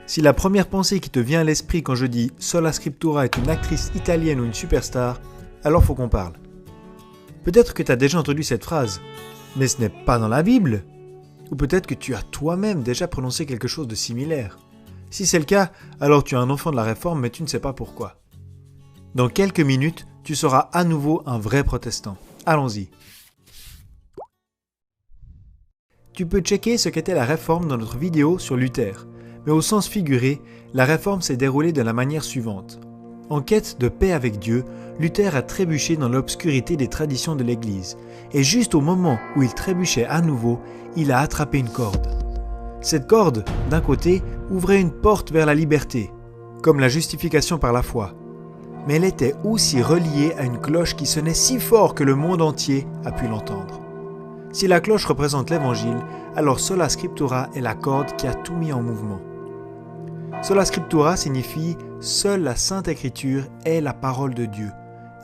Si la première pensée qui te vient à l'esprit quand je dis « Sola Scriptura est une actrice italienne ou une superstar », alors faut qu'on parle. Peut-être que tu as déjà entendu cette phrase, mais ce n'est pas dans la Bible. Ou peut-être que tu as toi-même déjà prononcé quelque chose de similaire. Si c'est le cas, alors tu es un enfant de la Réforme, mais tu ne sais pas pourquoi. Dans quelques minutes, tu seras à nouveau un vrai protestant. Allons-y. Tu peux checker ce qu'était la Réforme dans notre vidéo sur Luther. Mais au sens figuré, la Réforme s'est déroulée de la manière suivante. En quête de paix avec Dieu, Luther a trébuché dans l'obscurité des traditions de l'Église. Et juste au moment où il trébuchait à nouveau, il a attrapé une corde. Cette corde, d'un côté, ouvrait une porte vers la liberté, comme la justification par la foi. Mais elle était aussi reliée à une cloche qui sonnait si fort que le monde entier a pu l'entendre. Si la cloche représente l'Évangile, alors Sola Scriptura est la corde qui a tout mis en mouvement. Sola Scriptura signifie « Seule la Sainte Écriture est la parole de Dieu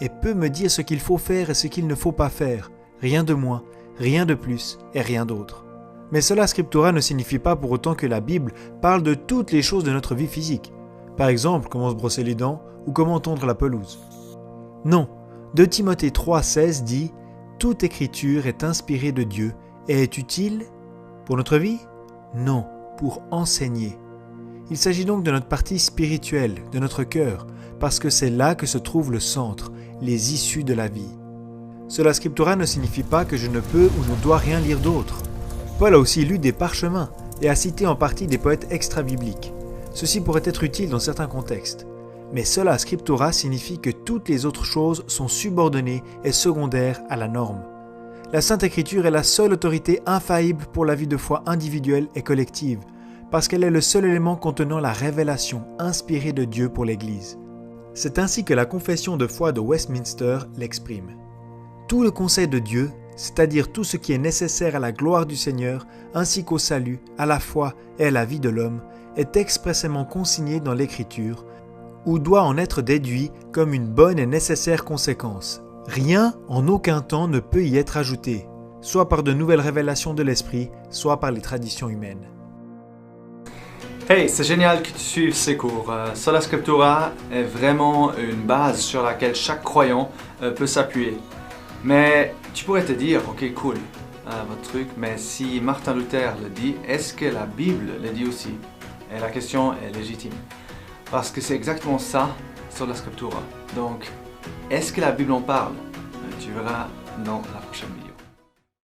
et peut me dire ce qu'il faut faire et ce qu'il ne faut pas faire, rien de moins, rien de plus et rien d'autre. » Mais Sola Scriptura ne signifie pas pour autant que la Bible parle de toutes les choses de notre vie physique. Par exemple, comment se brosser les dents ou comment tondre la pelouse. Non, 2 Timothée 3,16 dit « Toute écriture est inspirée de Dieu et est utile pour notre vie ? Non, pour enseigner. » Il s'agit donc de notre partie spirituelle, de notre cœur, parce que c'est là que se trouve le centre, les issues de la vie. Sola Scriptura ne signifie pas que je ne peux ou ne dois rien lire d'autre. Paul a aussi lu des parchemins et a cité en partie des poètes extra-bibliques. Ceci pourrait être utile dans certains contextes. Mais Sola Scriptura signifie que toutes les autres choses sont subordonnées et secondaires à la norme. La Sainte Écriture est la seule autorité infaillible pour la vie de foi individuelle et collective, parce qu'elle est le seul élément contenant la révélation inspirée de Dieu pour l'Église. C'est ainsi que la confession de foi de Westminster l'exprime. Tout le conseil de Dieu, c'est-à-dire tout ce qui est nécessaire à la gloire du Seigneur, ainsi qu'au salut, à la foi et à la vie de l'homme, est expressément consigné dans l'Écriture, ou doit en être déduit comme une bonne et nécessaire conséquence. Rien, en aucun temps, ne peut y être ajouté, soit par de nouvelles révélations de l'Esprit, soit par les traditions humaines. Hey, c'est génial que tu suives ces cours. Sola Scriptura est vraiment une base sur laquelle chaque croyant peut s'appuyer. Mais tu pourrais te dire, ok, cool, votre truc, mais si Martin Luther le dit, est-ce que la Bible le dit aussi? Et la question est légitime. Parce que c'est exactement ça, Sola Scriptura. Donc, est-ce que la Bible en parle? Tu verras dans la prochaine vidéo.